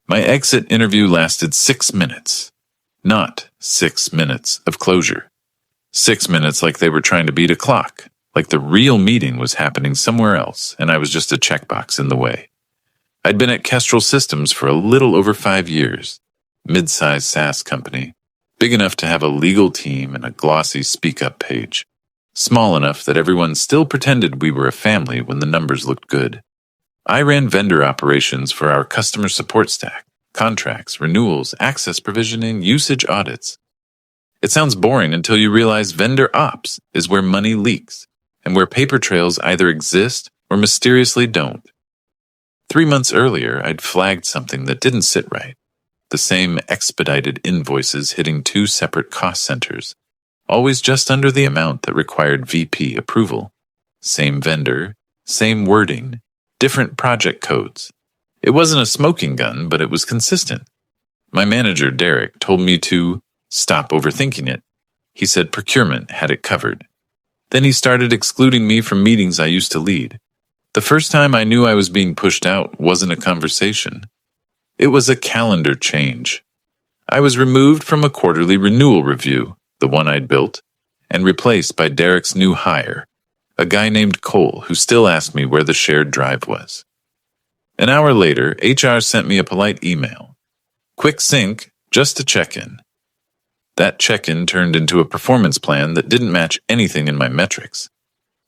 My exit interview lasted 6 minutes. Not 6 minutes of closure. 6 minutes like they were trying to beat a clock, like the real meeting was happening somewhere else and I was just a checkbox in the way. I'd been at Kestrel Systems for a little over 5 years, mid-sized SaaS company, big enough to have a legal team and a glossy speak-up page, small enough that everyone still pretended we were a family when the numbers looked good. I ran vendor operations for our customer support stack, contracts, renewals, access provisioning, usage audits. It sounds boring until you realize vendor ops is where money leaks and where paper trails either exist or mysteriously don't. 3 months earlier, I'd flagged something that didn't sit right. The same expedited invoices hitting 2 separate cost centers, always just under the amount that required VP approval. Same vendor, same wording, different project codes. It wasn't a smoking gun, but it was consistent. My manager, Derek, told me to stop overthinking it. He said procurement had it covered. Then he started excluding me from meetings I used to lead. The first time I knew I was being pushed out wasn't a conversation. It was a calendar change. I was removed from a quarterly renewal review, the one I'd built, and replaced by Derek's new hire, a guy named Cole who still asked me where the shared drive was. An hour later, HR sent me a polite email. Quick sync, just to check in. That check-in turned into a performance plan that didn't match anything in my metrics.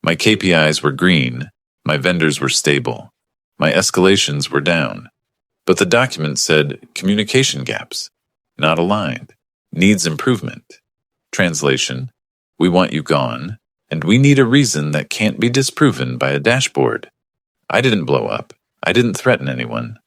My KPIs were green, my vendors were stable, my escalations were down. But the document said communication gaps, not aligned, needs improvement. Translation, we want you gone, and we need a reason that can't be disproven by a dashboard. I didn't blow up. I didn't threaten anyone.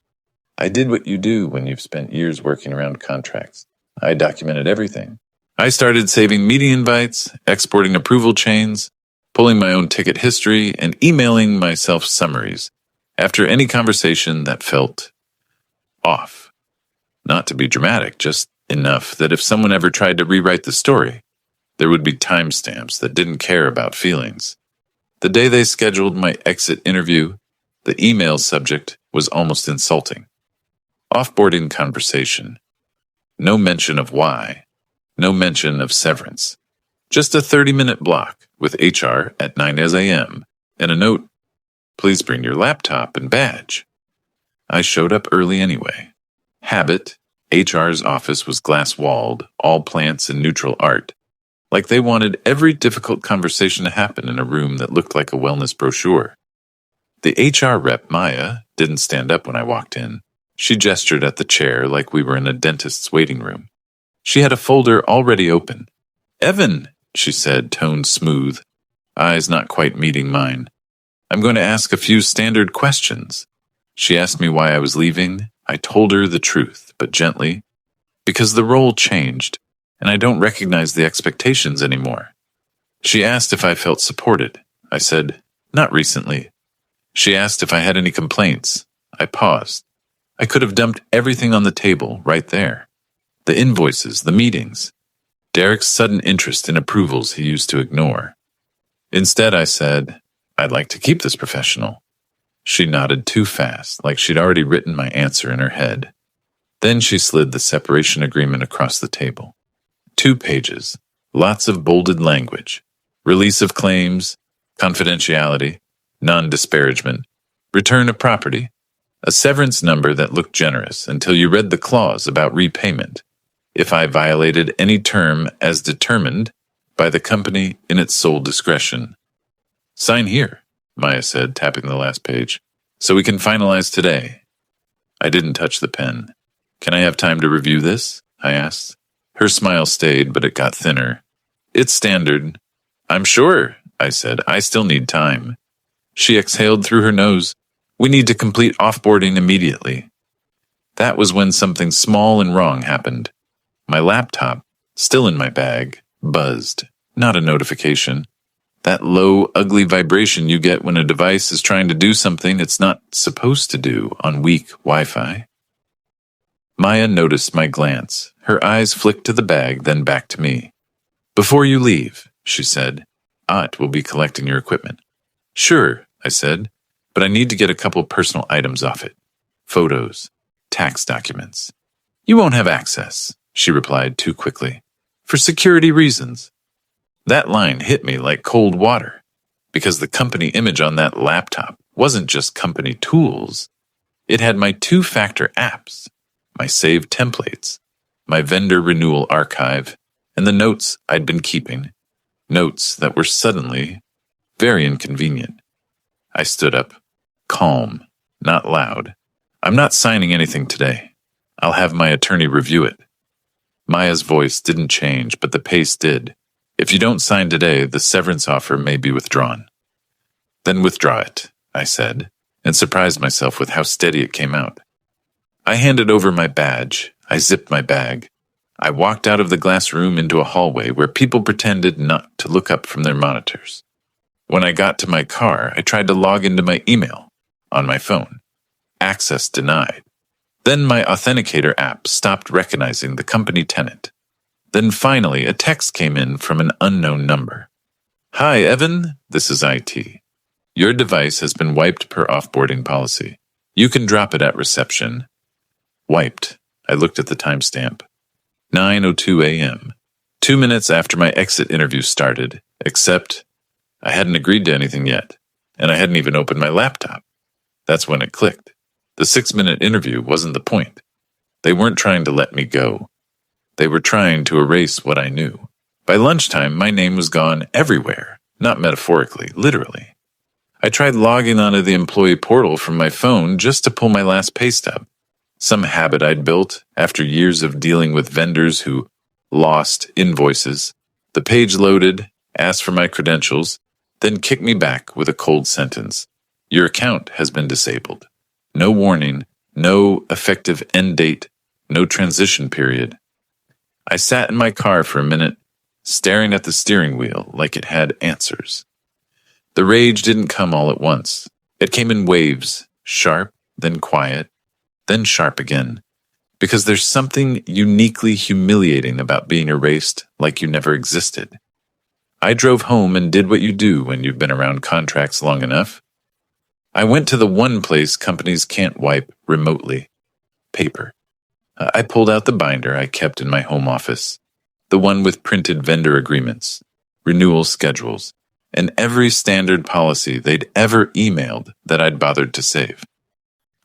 I did what you do when you've spent years working around contracts. I documented everything. I started saving meeting invites, exporting approval chains, pulling my own ticket history, and emailing myself summaries after any conversation that felt off. Not to be dramatic, just enough that if someone ever tried to rewrite the story, there would be timestamps that didn't care about feelings. The day they scheduled my exit interview, the email subject was almost insulting. Offboarding conversation. No mention of why. No mention of severance. Just a 30-minute block with HR at 9 a.m. and a note, please bring your laptop and badge. I showed up early anyway. Habit, HR's office was glass-walled, all plants and neutral art. Like they wanted every difficult conversation to happen in a room that looked like a wellness brochure. The HR rep, Maya, didn't stand up when I walked in. She gestured at the chair like we were in a dentist's waiting room. She had a folder already open. Evan, she said, tone smooth, eyes not quite meeting mine. I'm going to ask a few standard questions. She asked me why I was leaving. I told her the truth, but gently, because the role changed, and I don't recognize the expectations anymore. She asked if I felt supported. I said, not recently. She asked if I had any complaints. I paused. I could have dumped everything on the table right there. The invoices, the meetings, Derek's sudden interest in approvals he used to ignore. Instead, I said, I'd like to keep this professional. She nodded too fast, like she'd already written my answer in her head. Then she slid the separation agreement across the table. 2 pages, lots of bolded language, release of claims, confidentiality, non-disparagement, return of property, a severance number that looked generous until you read the clause about repayment, if I violated any term as determined by the company in its sole discretion. Sign here, Maya said, tapping the last page, so we can finalize today. I didn't touch the pen. Can I have time to review this? I asked. Her smile stayed, but it got thinner. It's standard. I'm sure, I said. I still need time. She exhaled through her nose. We need to complete offboarding immediately. That was when something small and wrong happened. My laptop, still in my bag, buzzed. Not a notification. That low, ugly vibration you get when a device is trying to do something it's not supposed to do on weak Wi-Fi. Maya noticed my glance. Her eyes flicked to the bag, then back to me. Before you leave, she said, Ott will be collecting your equipment. Sure, I said, but I need to get a couple personal items off it. Photos. tax documents. You won't have access, she replied too quickly. For security reasons. That line hit me like cold water, because the company image on that laptop wasn't just company tools. It had my two-factor apps, my saved templates, my vendor renewal archive, and the notes I'd been keeping, notes that were suddenly very inconvenient. I stood up, calm, not loud. I'm not signing anything today. I'll have my attorney review it. Maya's voice didn't change, but the pace did. If you don't sign today, the severance offer may be withdrawn. Then withdraw it, I said, and surprised myself with how steady it came out. I handed over my badge. I zipped my bag. I walked out of the glass room into a hallway where people pretended not to look up from their monitors. When I got to my car, I tried to log into my email on my phone. Access denied. Then my authenticator app stopped recognizing the company tenant. Then finally, a text came in from an unknown number. Hi, Evan. This is IT. Your device has been wiped per offboarding policy. You can drop it at reception. Wiped. I looked at the timestamp. 9:02 a.m. 2 minutes after my exit interview started, except I hadn't agreed to anything yet, and I hadn't even opened my laptop. That's when it clicked. The 6-minute interview wasn't the point. They weren't trying to let me go. They were trying to erase what I knew. By lunchtime, my name was gone everywhere, not metaphorically, literally. I tried logging onto the employee portal from my phone just to pull my last pay stub, some habit I'd built after years of dealing with vendors who lost invoices. The page loaded, asked for my credentials, then kicked me back with a cold sentence. Your account has been disabled. No warning, no effective end date, no transition period. I sat in my car for a minute, staring at the steering wheel like it had answers. The rage didn't come all at once. It came in waves, sharp, then quiet, then sharp again, because there's something uniquely humiliating about being erased like you never existed. I drove home and did what you do when you've been around contracts long enough. I went to the one place companies can't wipe remotely: paper. I pulled out the binder I kept in my home office, the one with printed vendor agreements, renewal schedules, and every standard policy they'd ever emailed that I'd bothered to save.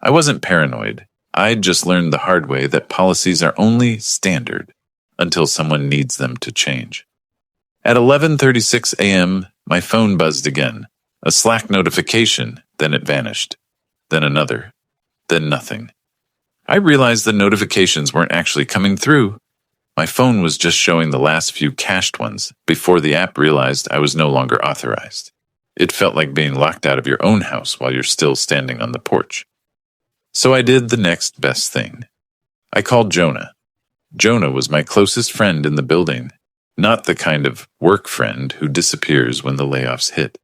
I wasn't paranoid. I'd just learned the hard way that policies are only standard until someone needs them to change. At 11:36 a.m., my phone buzzed again. A Slack notification, then it vanished. Then another. Then nothing. I realized the notifications weren't actually coming through. My phone was just showing the last few cached ones before the app realized I was no longer authorized. It felt like being locked out of your own house while you're still standing on the porch. So I did the next best thing. I called Jonah. Jonah was my closest friend in the building, not the kind of work friend who disappears when the layoffs hit.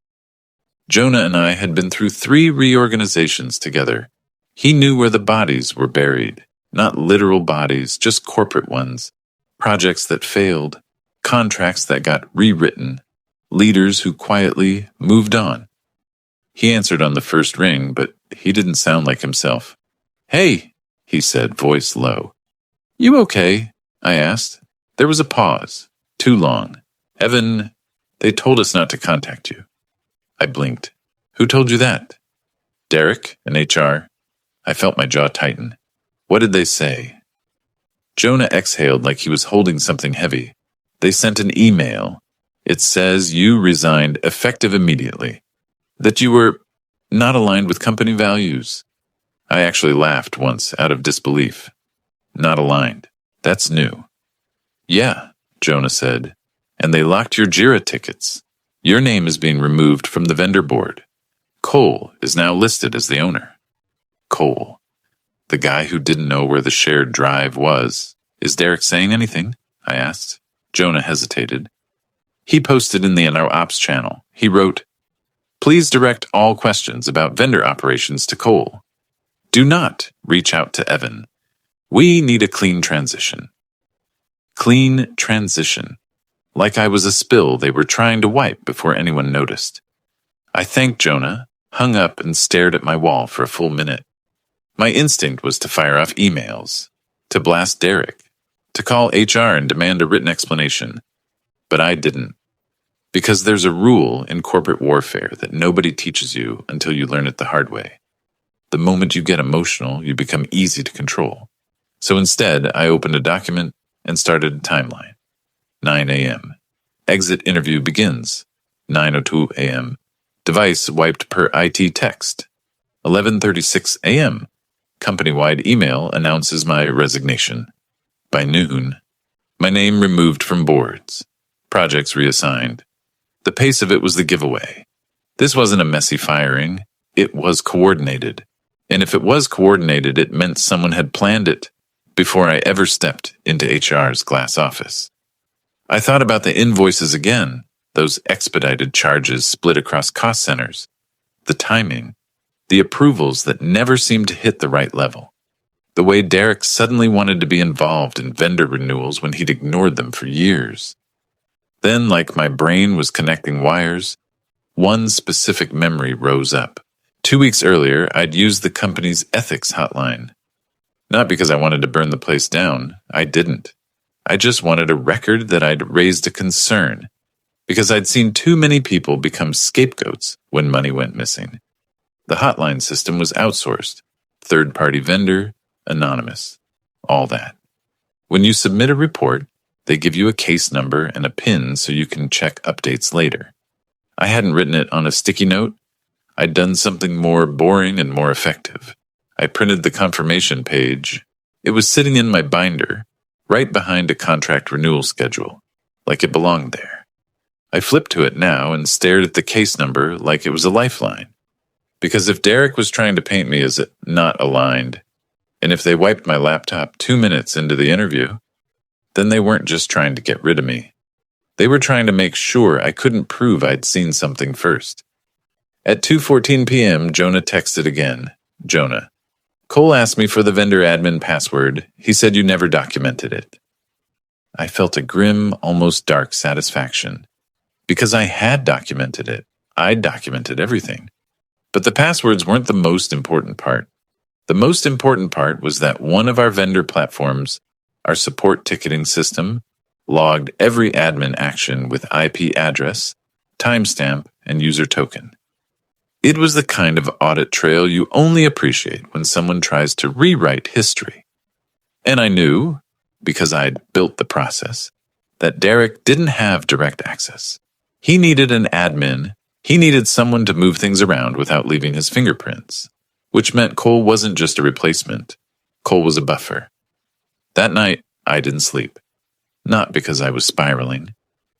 Jonah and I had been through 3 reorganizations together. He knew where the bodies were buried, not literal bodies, just corporate ones, projects that failed, contracts that got rewritten, leaders who quietly moved on. He answered on the first ring, but he didn't sound like himself. Hey, he said, voice low. You okay? I asked. There was a pause. Too long. Evan, they told us not to contact you. I blinked. Who told you that? Derek in HR. I felt my jaw tighten. What did they say? Jonah exhaled like he was holding something heavy. They sent an email. It says you resigned effective immediately. That you were not aligned with company values. I actually laughed once out of disbelief. Not aligned. That's new. Yeah, Jonah said. And they locked your JIRA tickets. Your name is being removed from the vendor board. Cole is now listed as the owner. Cole. The guy who didn't know where the shared drive was. Is Derek saying anything? I asked. Jonah hesitated. He posted in the NR Ops channel. He wrote, Please direct all questions about vendor operations to Cole. Do not reach out to Evan. We need a clean transition. Clean transition. Like I was a spill they were trying to wipe before anyone noticed. I thanked Jonah, hung up and stared at my wall for a full minute. My instinct was to fire off emails, to blast Derek, to call HR and demand a written explanation. But I didn't. Because there's a rule in corporate warfare that nobody teaches you until you learn it the hard way. The moment you get emotional, you become easy to control. So instead, I opened a document and started a timeline. 9 a.m. Exit interview begins. 9:02 a.m. Device wiped per IT text. 11:36 a.m. Company-wide email announces my resignation. By noon, my name removed from boards. Projects reassigned. The pace of it was the giveaway. This wasn't a messy firing. It was coordinated. And if it was coordinated, it meant someone had planned it before I ever stepped into HR's glass office. I thought about the invoices again, those expedited charges split across cost centers, the timing, the approvals that never seemed to hit the right level, the way Derek suddenly wanted to be involved in vendor renewals when he'd ignored them for years. Then, like my brain was connecting wires, one specific memory rose up. 2 weeks earlier, I'd used the company's ethics hotline. Not because I wanted to burn the place down, I didn't. I just wanted a record that I'd raised a concern, because I'd seen too many people become scapegoats when money went missing. The hotline system was outsourced, third-party vendor, anonymous, all that. When you submit a report, they give you a case number and a PIN so you can check updates later. I hadn't written it on a sticky note. I'd done something more boring and more effective. I printed the confirmation page. It was sitting in my binder, right behind a contract renewal schedule, like it belonged there. I flipped to it now and stared at the case number like it was a lifeline. Because if Derek was trying to paint me as not aligned, and if they wiped my laptop 2 minutes into the interview, then they weren't just trying to get rid of me. They were trying to make sure I couldn't prove I'd seen something first. At 2:14 p.m., Jonah texted again. Jonah. Cole asked me for the vendor admin password. He said you never documented it. I felt a grim, almost dark satisfaction. Because I had documented it. I'd documented everything. But the passwords weren't the most important part. The most important part was that one of our vendor platforms, our support ticketing system, logged every admin action with IP address, timestamp, and user token. It was the kind of audit trail you only appreciate when someone tries to rewrite history. And I knew, because I'd built the process, that Derek didn't have direct access. He needed an admin. He needed someone to move things around without leaving his fingerprints, which meant Cole wasn't just a replacement. Cole was a buffer. That night, I didn't sleep. Not because I was spiraling,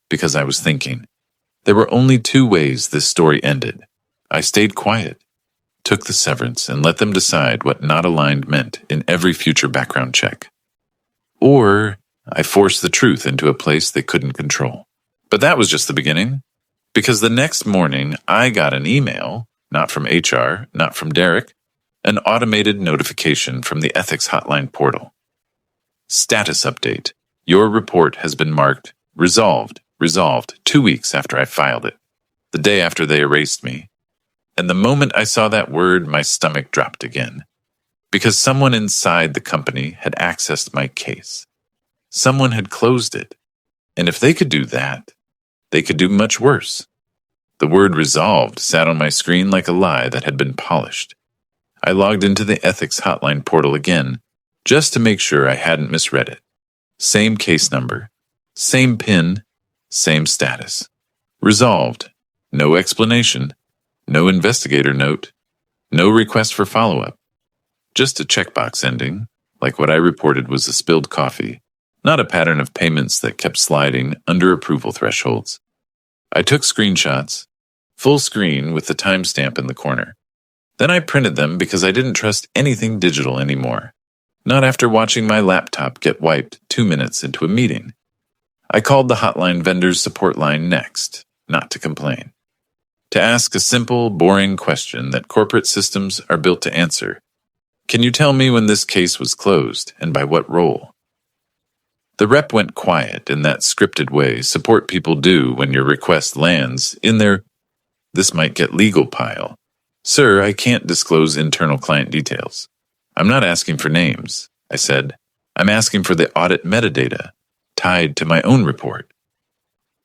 because I was thinking. There were only 2 ways this story ended. I stayed quiet, took the severance, and let them decide what not aligned meant in every future background check. Or I forced the truth into a place they couldn't control. But that was just the beginning, because the next morning I got an email, not from HR, not from Derek, an automated notification from the ethics hotline portal. Status update. Your report has been marked resolved 2 weeks after I filed it, the day after they erased me. And the moment I saw that word, my stomach dropped again. Because someone inside the company had accessed my case. Someone had closed it. And if they could do that, they could do much worse. The word resolved sat on my screen like a lie that had been polished. I logged into the ethics hotline portal again, just to make sure I hadn't misread it. Same case number, same PIN, same status. Resolved. No explanation. No investigator note. No request for follow-up. Just a checkbox ending, like what I reported was a spilled coffee, not a pattern of payments that kept sliding under approval thresholds. I took screenshots, full screen with the timestamp in the corner. Then I printed them because I didn't trust anything digital anymore. Not after watching my laptop get wiped 2 minutes into a meeting. I called the hotline vendor's support line next, not to complain. To ask a simple, boring question that corporate systems are built to answer. Can you tell me when this case was closed and by what role? The rep went quiet in that scripted way support people do when your request lands in their "this might get legal" pile. Sir, I can't disclose internal client details. I'm not asking for names, I said. I'm asking for the audit metadata tied to my own report.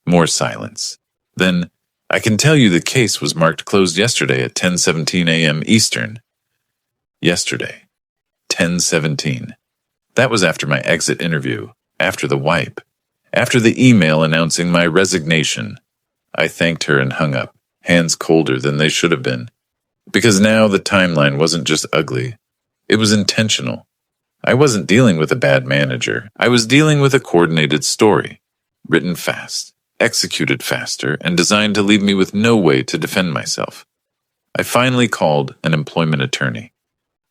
More silence. Then, I can tell you the case was marked closed yesterday at 10:17 a.m. Eastern. Yesterday. 10:17. That was after my exit interview, after the wipe, after the email announcing my resignation. I thanked her and hung up, hands colder than they should have been. Because now the timeline wasn't just ugly. It was intentional. I wasn't dealing with a bad manager. I was dealing with a coordinated story, written fast, executed faster, and designed to leave me with no way to defend myself. I finally called an employment attorney.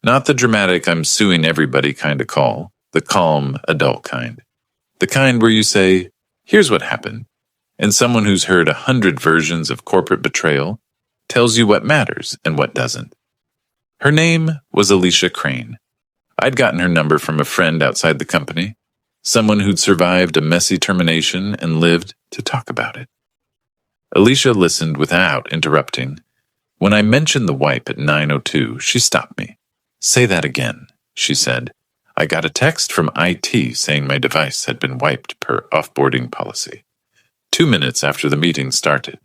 Not the dramatic I'm suing everybody kind of call, the calm, adult kind. The kind where you say, here's what happened, and someone who's heard 100 versions of corporate betrayal tells you what matters and what doesn't. Her name was Alicia Crane. I'd gotten her number from a friend outside the company, someone who'd survived a messy termination and lived to talk about it. Alicia listened without interrupting. When I mentioned the wipe at 9:02, she stopped me. Say that again, she said. I got a text from IT saying my device had been wiped per offboarding policy. 2 minutes after the meeting started.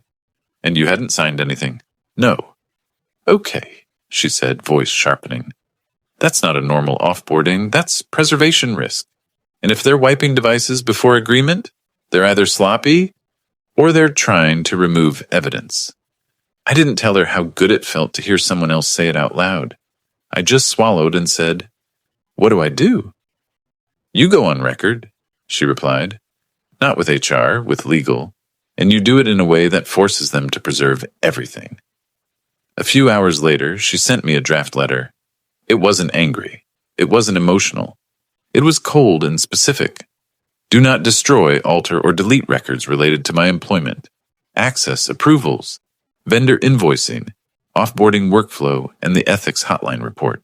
And you hadn't signed anything? No. Okay, she said, voice sharpening. That's not a normal offboarding, that's preservation risk. And if they're wiping devices before agreement, they're either sloppy or they're trying to remove evidence. I didn't tell her how good it felt to hear someone else say it out loud. I just swallowed and said, What do I do? You go on record, she replied. Not with HR, with legal, and you do it in a way that forces them to preserve everything. A few hours later, she sent me a draft letter. It wasn't angry. It wasn't emotional. It was cold and specific. Do not destroy, alter, or delete records related to my employment, access, approvals, vendor invoicing, offboarding workflow, and the ethics hotline report.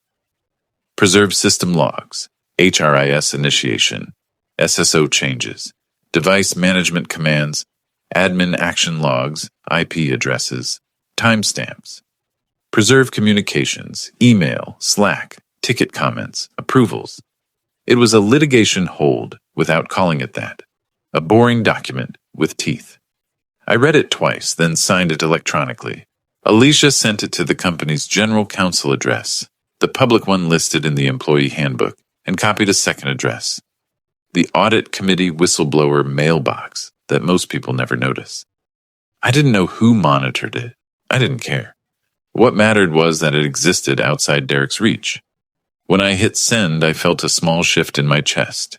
Preserve system logs, HRIS initiation, SSO changes, device management commands, admin action logs, IP addresses, timestamps. Preserve communications, email, Slack, ticket comments, approvals. It was a litigation hold without calling it that. A boring document with teeth. I read it twice, then signed it electronically. Alicia sent it to the company's general counsel address, the public one listed in the employee handbook, and copied a second address. The audit committee whistleblower mailbox that most people never notice. I didn't know who monitored it. I didn't care. What mattered was that it existed outside Derek's reach. When I hit send, I felt a small shift in my chest.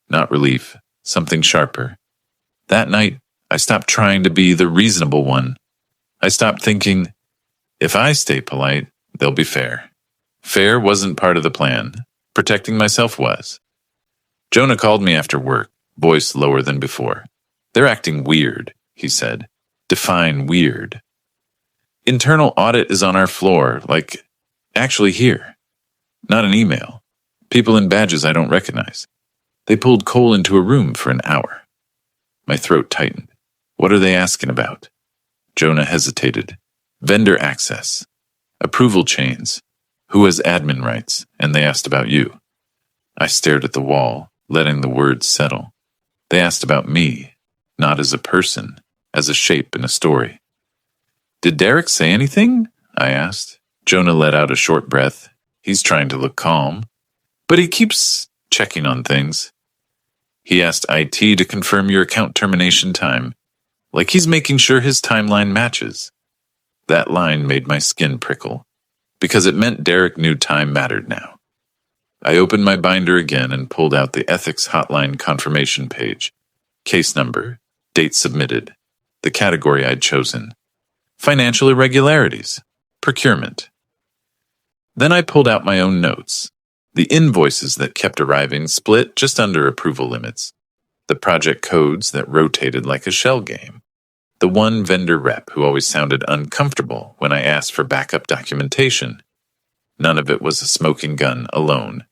Not relief, something sharper. That night, I stopped trying to be the reasonable one. I stopped thinking, if I stay polite, they'll be fair. Fair wasn't part of the plan. Protecting myself was. Jonah called me after work, voice lower than before. They're acting weird, he said. Define weird. Internal audit is on our floor, like, actually here. Not an email. People in badges I don't recognize. They pulled Cole into a room for an hour. My throat tightened. What are they asking about? Jonah hesitated. Vendor access. Approval chains. Who has admin rights? And they asked about you. I stared at the wall, letting the words settle. They asked about me, not as a person, as a shape in a story. Did Derek say anything? I asked. Jonah let out a short breath. He's trying to look calm, but he keeps checking on things. He asked IT to confirm your account termination time, like he's making sure his timeline matches. That line made my skin prickle, because it meant Derek knew time mattered now. I opened my binder again and pulled out the ethics hotline confirmation page. Case number, date submitted, the category I'd chosen. Financial irregularities, procurement. Then I pulled out my own notes. The invoices that kept arriving split just under approval limits. The project codes that rotated like a shell game. The one vendor rep who always sounded uncomfortable when I asked for backup documentation. None of it was a smoking gun alone.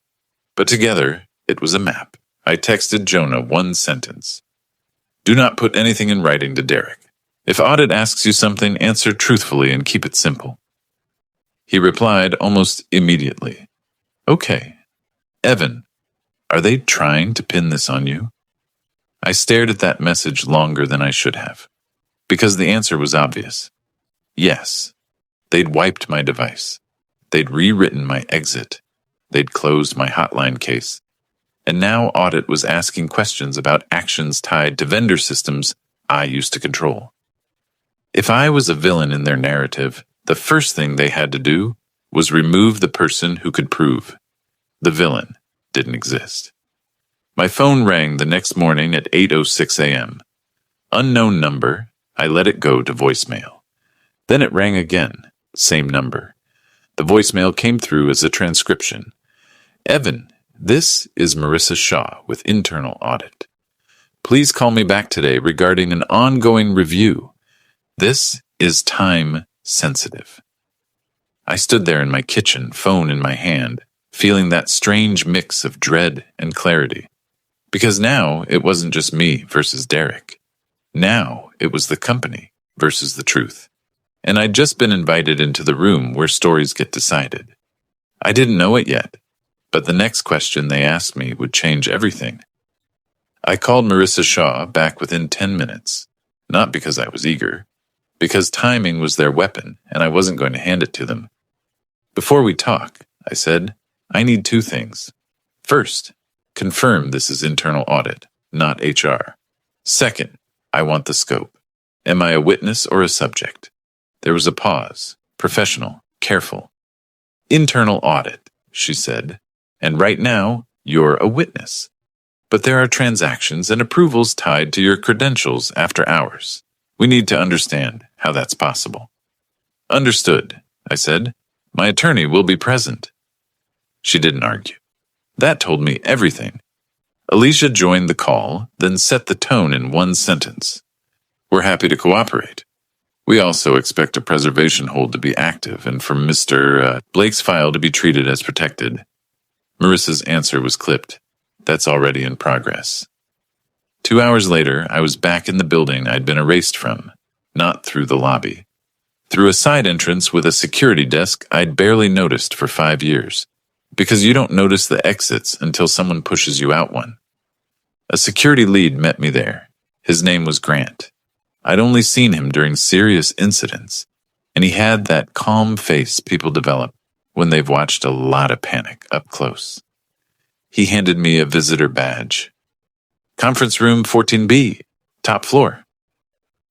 But together, it was a map. I texted Jonah one sentence. Do not put anything in writing to Derek. If audit asks you something, answer truthfully and keep it simple. He replied almost immediately. Okay. Evan, are they trying to pin this on you? I stared at that message longer than I should have, because the answer was obvious. Yes. They'd wiped my device. They'd rewritten my exit. They'd closed my hotline case. And now Audit was asking questions about actions tied to vendor systems I used to control. If I was a villain in their narrative, the first thing they had to do was remove the person who could prove the villain didn't exist. My phone rang the next morning at 8:06 a.m. Unknown number, I let it go to voicemail. Then it rang again, same number. The voicemail came through as a transcription. Evan, this is Marissa Shaw with Internal Audit. Please call me back today regarding an ongoing review. This is time sensitive. I stood there in my kitchen, phone in my hand, feeling that strange mix of dread and clarity. Because now it wasn't just me versus Derek. Now it was the company versus the truth. And I'd just been invited into the room where stories get decided. I didn't know it yet, but the next question they asked me would change everything. I called Marissa Shaw back within 10 minutes, not because I was eager, because timing was their weapon and I wasn't going to hand it to them. Before we talk, I said, I need two things. First, confirm this is internal audit, not HR. Second, I want the scope. Am I a witness or a subject? There was a pause, professional, careful. Internal audit, she said, and right now, you're a witness. But there are transactions and approvals tied to your credentials after hours. We need to understand how that's possible. Understood, I said. My attorney will be present. She didn't argue. That told me everything. Alicia joined the call, then set the tone in one sentence. We're happy to cooperate. We also expect a preservation hold to be active and for Mr. Blake's file to be treated as protected. Marissa's answer was clipped. That's already in progress. 2 hours later, I was back in the building I'd been erased from, not through the lobby. Through a side entrance with a security desk I'd barely noticed for 5 years, because you don't notice the exits until someone pushes you out one. A security lead met me there. His name was Grant. I'd only seen him during serious incidents, and he had that calm face people develop when they've watched a lot of panic up close. He handed me a visitor badge. Conference room 14B, top floor.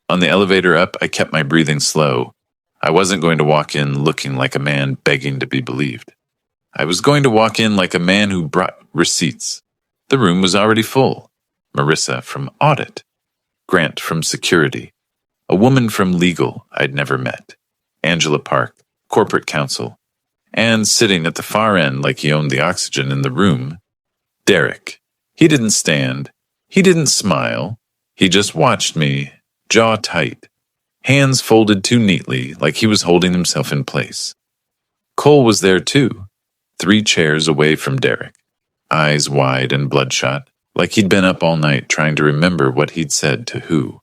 On the elevator up, I kept my breathing slow. I wasn't going to walk in looking like a man begging to be believed. I was going to walk in like a man who brought receipts. The room was already full. Marissa from audit. Grant from security. A woman from legal I'd never met. Angela Park, corporate counsel. And sitting at the far end like he owned the oxygen in the room, Derek. He didn't stand. He didn't smile. He just watched me, jaw tight, hands folded too neatly like he was holding himself in place. Cole was there too, 3 chairs away from Derek, eyes wide and bloodshot, like he'd been up all night trying to remember what he'd said to who.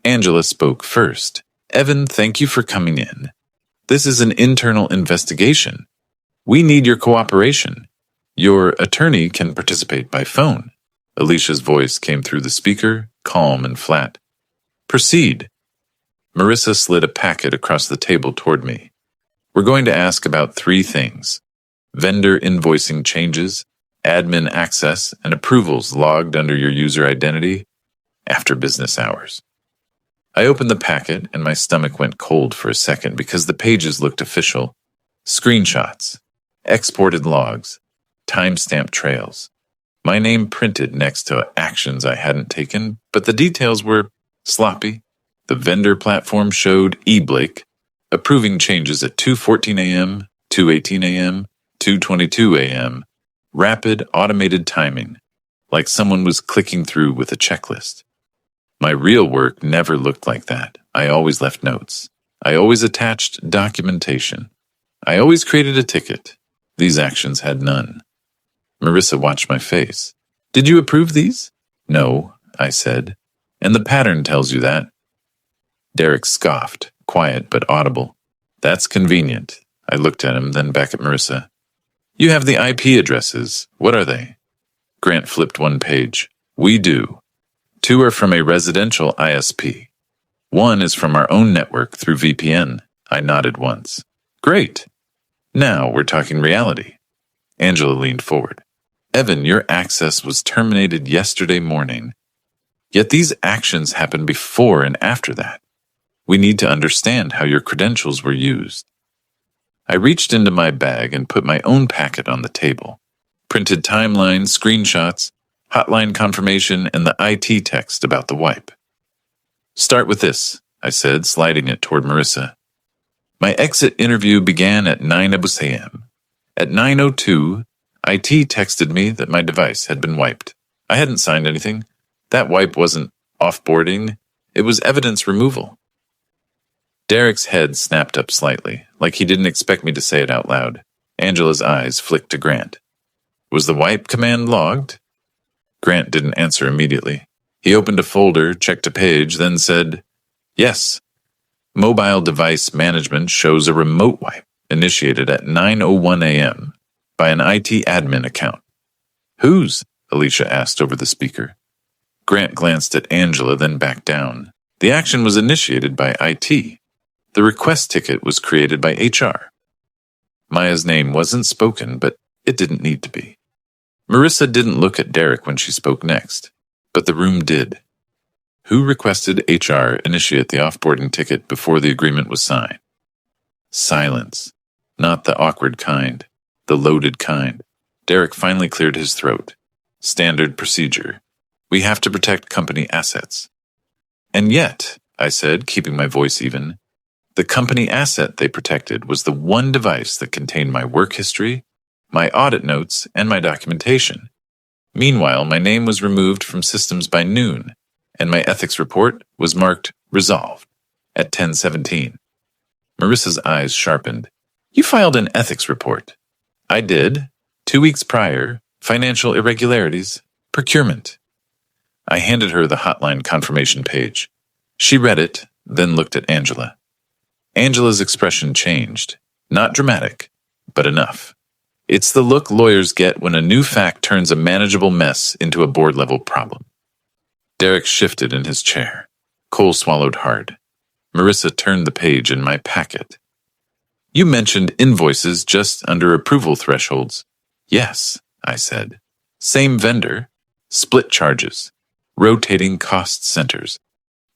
Angela spoke first. Evan, thank you for coming in. This is an internal investigation. We need your cooperation. Your attorney can participate by phone. Alicia's voice came through the speaker, calm and flat. Proceed. Marissa slid a packet across the table toward me. We're going to ask about 3 things. Vendor invoicing changes, admin access, and approvals logged under your user identity after business hours. I opened the packet and my stomach went cold for a second because the pages looked official. Screenshots, exported logs, timestamp trails. My name printed next to actions I hadn't taken, but the details were sloppy. The vendor platform showed Blake approving changes at 2:14 a.m., 2:18 a.m., 2:22 a.m. Rapid automated timing, like someone was clicking through with a checklist. My real work never looked like that. I always left notes. I always attached documentation. I always created a ticket. These actions had none. Marissa watched my face. Did you approve these? No, I said. And the pattern tells you that. Derek scoffed, quiet but audible. That's convenient. I looked at him, then back at Marissa. You have the IP addresses. What are they? Grant flipped one page. We do. 2 are from a residential ISP. 1 is from our own network through VPN. I nodded once. Great. Now we're talking reality. Angela leaned forward. Evan, your access was terminated yesterday morning. Yet these actions happened before and after that. We need to understand how your credentials were used. I reached into my bag and put my own packet on the table. Printed timelines, screenshots, hotline confirmation, and the IT text about the wipe. Start with this, I said, sliding it toward Marissa. My exit interview began at 9 a.m. At 9:02, IT texted me that my device had been wiped. I hadn't signed anything. That wipe wasn't offboarding. It was evidence removal. Derek's head snapped up slightly, like he didn't expect me to say it out loud. Angela's eyes flicked to Grant. Was the wipe command logged? Grant didn't answer immediately. He opened a folder, checked a page, then said, Yes. Mobile device management shows a remote wipe initiated at 9:01 a.m. by an IT admin account. Whose? Alicia asked over the speaker. Grant glanced at Angela, then back down. The action was initiated by IT. The request ticket was created by HR. Maya's name wasn't spoken, but it didn't need to be. Marissa didn't look at Derek when she spoke next, but the room did. Who requested HR initiate the offboarding ticket before the agreement was signed? Silence. Not the awkward kind, the loaded kind. Derek finally cleared his throat. Standard procedure. We have to protect company assets. And yet, I said, keeping my voice even, the company asset they protected was the one device that contained my work history, my audit notes, and my documentation. Meanwhile, my name was removed from systems by noon, and my ethics report was marked resolved at 10:17. Marissa's eyes sharpened. You filed an ethics report. I did. 2 weeks prior, financial irregularities, procurement. I handed her the hotline confirmation page. She read it, then looked at Angela. Angela's expression changed. Not dramatic, but enough. It's the look lawyers get when a new fact turns a manageable mess into a board-level problem. Derek shifted in his chair. Cole swallowed hard. Marissa turned the page in my packet. You mentioned invoices just under approval thresholds. Yes, I said. Same vendor, split charges, rotating cost centers.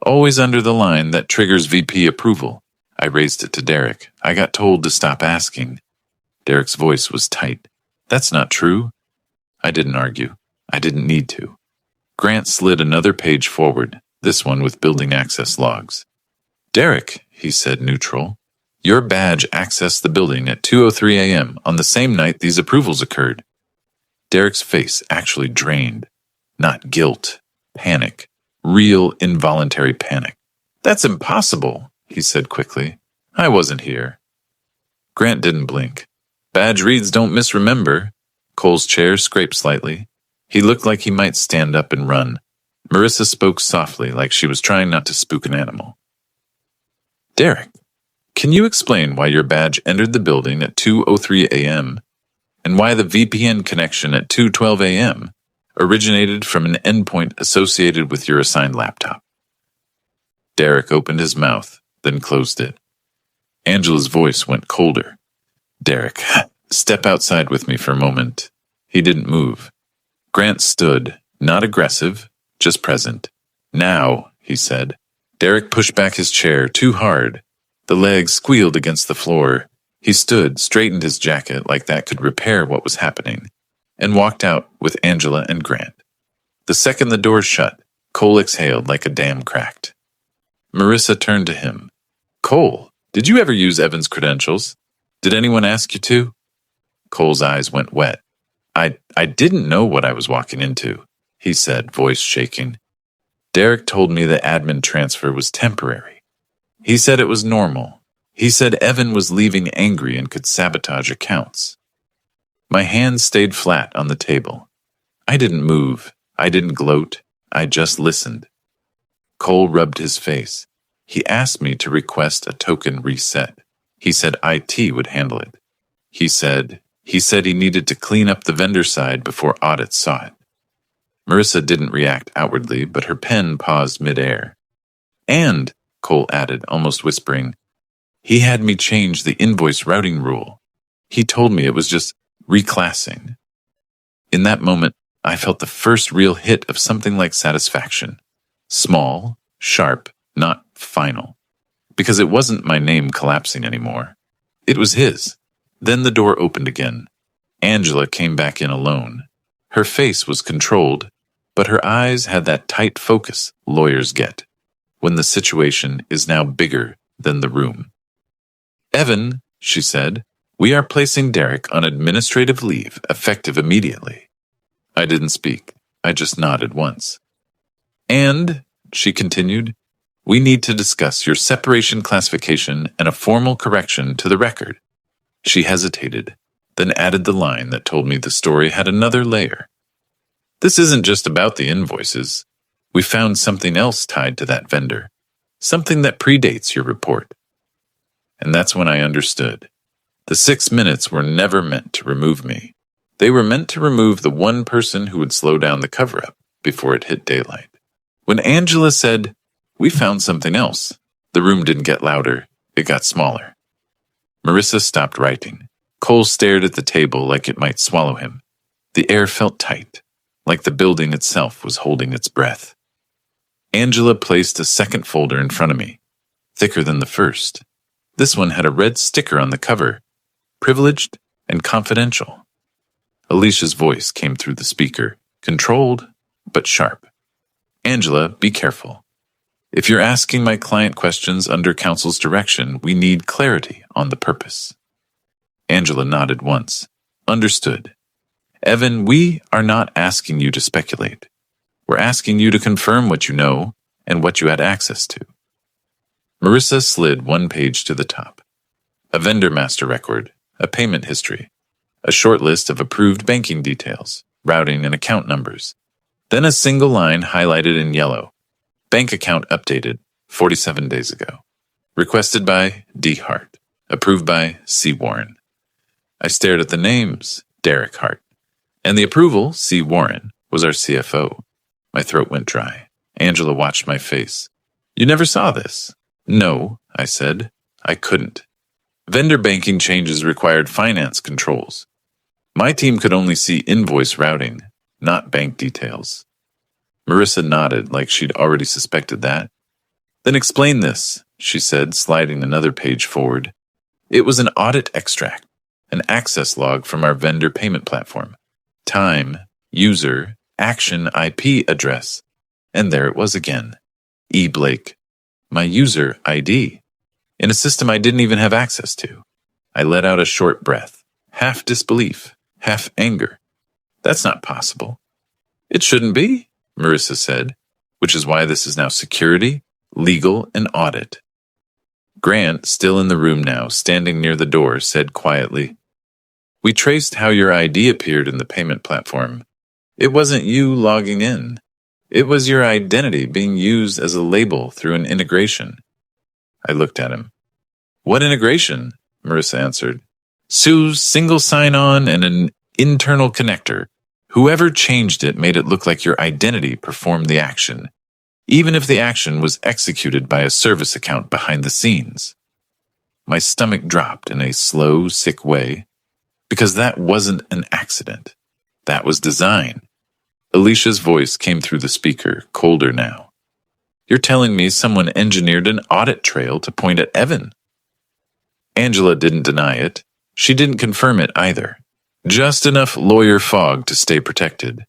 Always under the line that triggers VP approval. I raised it to Derek. I got told to stop asking. Derek's voice was tight. That's not true. I didn't argue. I didn't need to. Grant slid another page forward, this one with building access logs. Derek, he said neutral, your badge accessed the building at 2:03 a.m. on the same night these approvals occurred. Derek's face actually drained. Not guilt, panic, real involuntary panic. That's impossible, he said quickly. I wasn't here. Grant didn't blink. Badge reads don't misremember. Cole's chair scraped slightly. He looked like he might stand up and run. Marissa spoke softly, like she was trying not to spook an animal. Derek, can you explain why your badge entered the building at 2:03 a.m. and why the VPN connection at 2:12 a.m. originated from an endpoint associated with your assigned laptop? Derek opened his mouth, then closed it. Angela's voice went colder. Derek, step outside with me for a moment. He didn't move. Grant stood, not aggressive, just present. Now, he said. Derek pushed back his chair too hard. The legs squealed against the floor. He stood, straightened his jacket like that could repair what was happening, and walked out with Angela and Grant. The second the door shut, Cole exhaled like a dam cracked. Marissa turned to him. Cole, did you ever use Evan's credentials? Did anyone ask you to? Cole's eyes went wet. I didn't know what I was walking into, he said, voice shaking. Derek told me the admin transfer was temporary. He said it was normal. He said Evan was leaving angry and could sabotage accounts. My hands stayed flat on the table. I didn't move. I didn't gloat. I just listened. Cole rubbed his face. He asked me to request a token reset. He said IT would handle it. He said, He said he needed to clean up the vendor side before audits saw it. Marissa didn't react outwardly, but her pen paused midair. And, Cole added, almost whispering, he had me change the invoice routing rule. He told me it was just reclassing. In that moment, I felt the first real hit of something like satisfaction. Small, sharp, not final. Because it wasn't my name collapsing anymore. It was his. Then the door opened again. Angela came back in alone. Her face was controlled, but her eyes had that tight focus lawyers get when the situation is now bigger than the room. Evan, she said, we are placing Derek on administrative leave, effective immediately. I didn't speak. I just nodded once. And, she continued, we need to discuss your separation classification and a formal correction to the record. She hesitated, then added the line that told me the story had another layer. This isn't just about the invoices. We found something else tied to that vendor, something that predates your report. And that's when I understood. The 6 minutes were never meant to remove me. They were meant to remove the one person who would slow down the cover-up before it hit daylight. When Angela said, we found something else, the room didn't get louder, it got smaller. Marissa stopped writing. Cole stared at the table like it might swallow him. The air felt tight, like the building itself was holding its breath. Angela placed a second folder in front of me, thicker than the first. This one had a red sticker on the cover, privileged and confidential. Alicia's voice came through the speaker, controlled but sharp. Angela, be careful. If you're asking my client questions under counsel's direction, we need clarity on the purpose. Angela nodded once. Understood. Evan, we are not asking you to speculate. We're asking you to confirm what you know and what you had access to. Marissa slid one page to the top. A vendor master record, a payment history, a short list of approved banking details, routing and account numbers. Then a single line highlighted in yellow. Bank account updated 47 days ago. Requested by D. Hart. Approved by C. Warren. I stared at the names, Derek Hart. And the approval, C. Warren, was our CFO. My throat went dry. Angela watched my face. You never saw this? No, I said. I couldn't. Vendor banking changes required finance controls. My team could only see invoice routing, not bank details. Marissa nodded like she'd already suspected that. Then explain this, she said, sliding another page forward. It was an audit extract, an access log from our vendor payment platform. Time, user, action IP address. And there it was again. E. Blake. My user ID. In a system I didn't even have access to. I let out a short breath, half disbelief, half anger. That's not possible. It shouldn't be, Marissa said, which is why this is now security, legal, and audit. Grant, still in the room now, standing near the door, said quietly, we traced how your ID appeared in the payment platform. It wasn't you logging in. It was your identity being used as a label through an integration. I looked at him. What integration? Marissa answered. Sue's single sign-on and an internal connector. Whoever changed it made it look like your identity performed the action, even if the action was executed by a service account behind the scenes. My stomach dropped in a slow, sick way, because that wasn't an accident. That was design. Alicia's voice came through the speaker, colder now. You're telling me someone engineered an audit trail to point at Evan? Angela didn't deny it. She didn't confirm it either. Just enough lawyer fog to stay protected.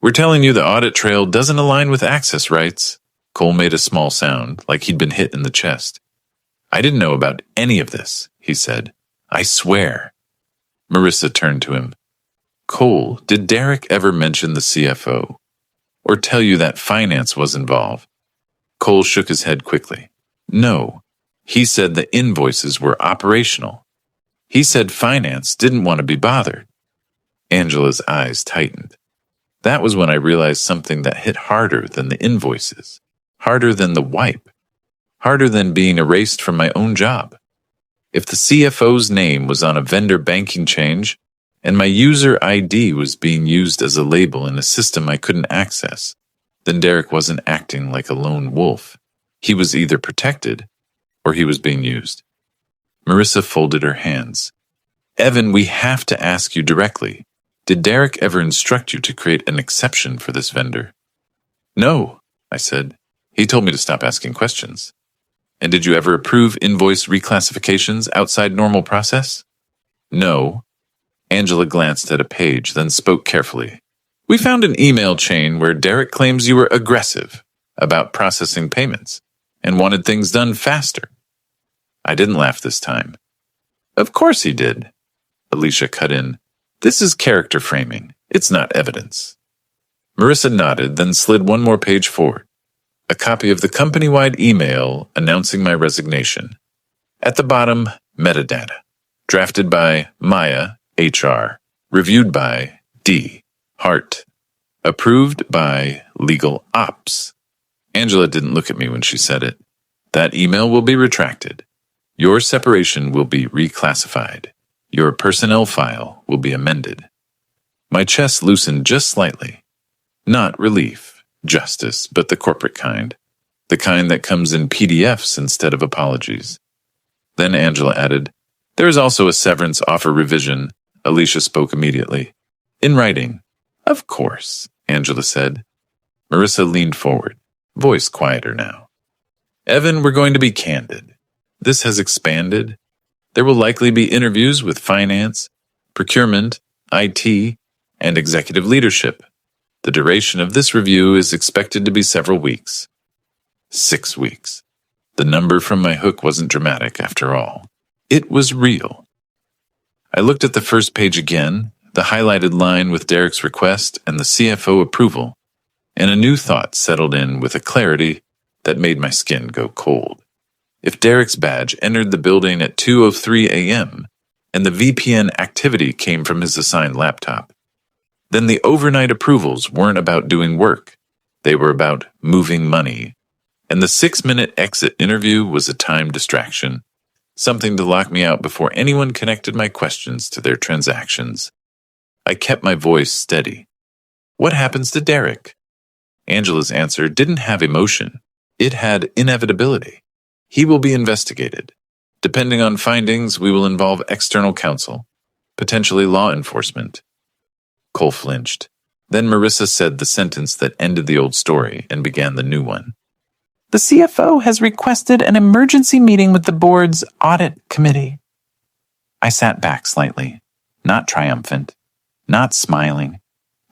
We're telling you the audit trail doesn't align with access rights. Cole made a small sound, like he'd been hit in the chest. I didn't know about any of this, he said. I swear. Marissa turned to him. Cole, did Derek ever mention the CFO? Or tell you that finance was involved? Cole shook his head quickly. No. He said the invoices were operational. He said finance didn't want to be bothered. Angela's eyes tightened. That was when I realized something that hit harder than the invoices, harder than the wipe, harder than being erased from my own job. If the CFO's name was on a vendor banking change, and my user ID was being used as a label in a system I couldn't access, then Derek wasn't acting like a lone wolf. He was either protected or he was being used. Marissa folded her hands. Evan, we have to ask you directly. Did Derek ever instruct you to create an exception for this vendor? No, I said. He told me to stop asking questions. And did you ever approve invoice reclassifications outside normal process? No. Angela glanced at a page, then spoke carefully. We found an email chain where Derek claims you were aggressive about processing payments and wanted things done faster. I didn't laugh this time. Of course he did. Alicia cut in. This is character framing. It's not evidence. Marissa nodded, then slid one more page forward. A copy of the company-wide email announcing my resignation. At the bottom, metadata. Drafted by Maya, HR. Reviewed by D. Hart. Approved by Legal Ops. Angela didn't look at me when she said it. That email will be retracted. Your separation will be reclassified. Your personnel file will be amended. My chest loosened just slightly. Not relief, justice, but the corporate kind. The kind that comes in PDFs instead of apologies. Then Angela added, there is also a severance offer revision. Alicia spoke immediately. In writing. Of course, Angela said. Marissa leaned forward, voice quieter now. Evan, we're going to be candid. This has expanded. There will likely be interviews with finance, procurement, IT, and executive leadership. The duration of this review is expected to be several weeks. 6 weeks. The number from my hook wasn't dramatic after all. It was real. I looked at the first page again, the highlighted line with Derek's request and the CFO approval, and a new thought settled in with a clarity that made my skin go cold. If Derek's badge entered the building at 2:03 a.m. and the VPN activity came from his assigned laptop, then the overnight approvals weren't about doing work. They were about moving money. And the 6-minute exit interview was a time distraction, something to lock me out before anyone connected my questions to their transactions. I kept my voice steady. What happens to Derek? Angela's answer didn't have emotion. It had inevitability. He will be investigated. Depending on findings, we will involve external counsel, potentially law enforcement. Cole flinched. Then Marissa said the sentence that ended the old story and began the new one. The CFO has requested an emergency meeting with the board's audit committee. I sat back slightly, not triumphant, not smiling,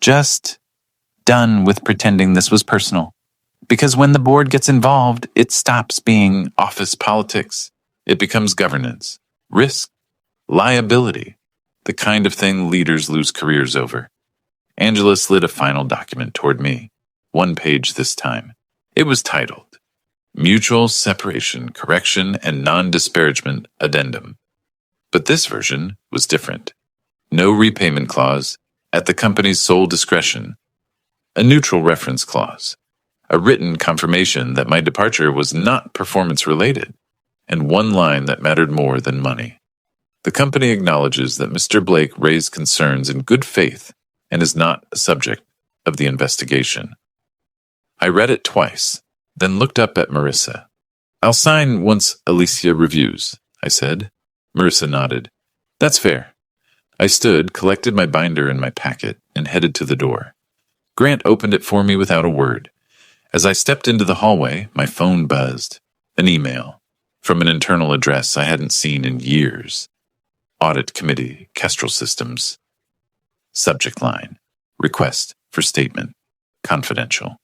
just done with pretending this was personal. Because when the board gets involved, it stops being office politics. It becomes governance, risk, liability, the kind of thing leaders lose careers over. Angela slid a final document toward me, 1 page this time. It was titled, Mutual Separation, Correction, and Non-Disparagement Addendum. But this version was different. No repayment clause, at the company's sole discretion. A neutral reference clause. A written confirmation that my departure was not performance-related, and one line that mattered more than money. The company acknowledges that Mr. Blake raised concerns in good faith and is not a subject of the investigation. I read it twice, then looked up at Marissa. I'll sign once Alicia reviews, I said. Marissa nodded. That's fair. I stood, collected my binder and my packet, and headed to the door. Grant opened it for me without a word. As I stepped into the hallway, my phone buzzed. An email from an internal address I hadn't seen in years. Audit Committee, Kestrel Systems. Subject line, request for statement, confidential.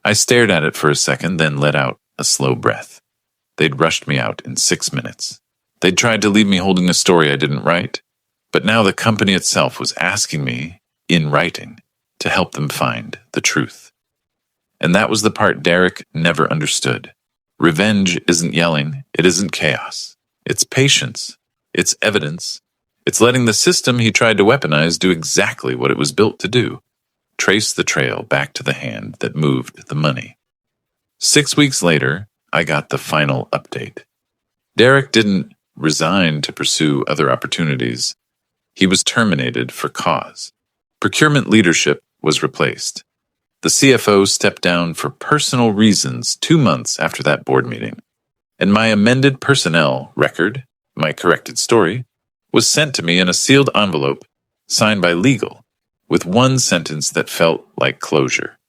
I stared at it for a second, then let out a slow breath. They'd rushed me out in 6 minutes. They'd tried to leave me holding a story I didn't write, but now the company itself was asking me, in writing, to help them find the truth. And that was the part Derek never understood. Revenge isn't yelling, it isn't chaos. It's patience. It's evidence. It's letting the system he tried to weaponize do exactly what it was built to do. Trace the trail back to the hand that moved the money. 6 weeks later, I got the final update. Derek didn't resign to pursue other opportunities. He was terminated for cause. Procurement leadership was replaced. The CFO stepped down for personal reasons 2 months after that board meeting. And my amended personnel record, my corrected story, was sent to me in a sealed envelope signed by legal, with one sentence that felt like closure.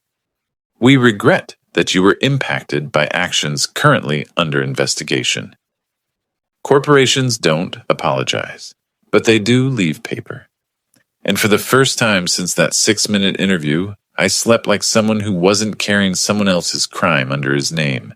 We regret that you were impacted by actions currently under investigation. Corporations don't apologize, but they do leave paper. And for the first time since that 6-minute interview, I slept like someone who wasn't carrying someone else's crime under his name.